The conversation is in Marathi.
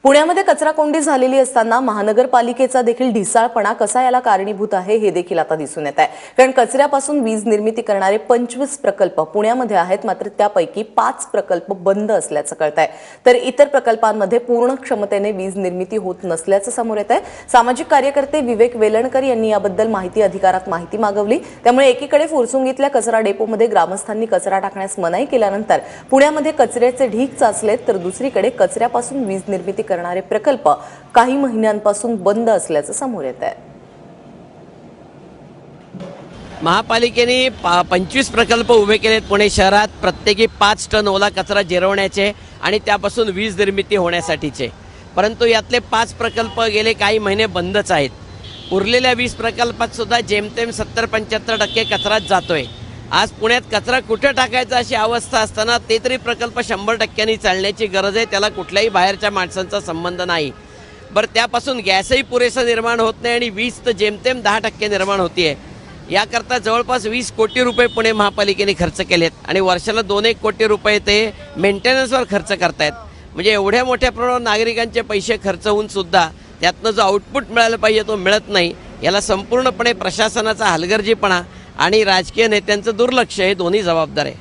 पुण्यामध्ये कचरा कोंडी झालेली असताना महानगरपालिकेचा देखील ढिसाळपणा कसा याला कारणीभूत आहे हे देखील आता दिसून येत आहे। कारण कचऱ्यापासून वीज निर्मिती करणारे 25 प्रकल्प पुण्यामध्ये आहेत, मात्र त्यापैकी 5 प्रकल्प बंद असल्याचं कळतंय। तर इतर प्रकल्पांमध्ये पूर्ण क्षमतेने वीज निर्मिती होत नसल्याचं समोर येत आहे। सामाजिक कार्यकर्ते विवेक वेलणकर यांनी याबद्दल माहिती अधिकारात माहिती मागवली। त्यामुळे एकीकडे फुरसुंगीतल्या कचरा डेपोमध्ये ग्रामस्थांनी कचरा टाकण्यास मनाई केल्यानंतर पुण्यामध्ये कचऱ्याचे ढीग साचलेत, तर दुसरीकडे कचऱ्यापासून वीज निर्मिती करणारे प्रकल्प काही महिन्यांपासून बंद असल्याचं समोर येत आहे। महापालिकेने 25 प्रकल्प उभे केलेत पुणे शहरात, प्रत्येकी 5 टन ओला कचरा जिरवण्याचे आणि त्यापासून वीज निर्मिती होण्यासाठीचे। परंतु यातले 5 प्रकल्प गेले काही महिने बंदच आहेत। उरलेल्या 20 प्रकल्पात सुद्धा जेमतेम 70-75% कचराच जातोय। आज पुण्यात कचरा कुठे टाकायचा अशी अवस्था असताना ते तरी प्रकल्प 100% चालण्याची गरज आहे। त्याला कुठल्याही बाहेरच्या माणसांचा संबंध नाही। बरं, त्यापासून गॅसही पुरेसा निर्माण होत नाही आणि वीज तर जेमतेम 10% निर्माण होतीये। याकरता जवळपास 20 कोटी रुपये पुणे महापालिकेने खर्च केलेत आणि वर्षाला 2-1 कोटी रुपये ते मेंटेनन्सवर खर्च करतायत। म्हणजे एवढ्या मोठ्या प्रमाणावर नागरिकांचे पैसे खर्च होऊन सुद्धा त्यातनं जो आउटपुट मिळायला पाहिजे तो मिळत नाही। याला संपूर्णपणे प्रशासनाचा हलगर्जीपणा आणि राजकीय नेत्यांचं दुर्लक्ष हे दोन्ही जबाबदार आहे।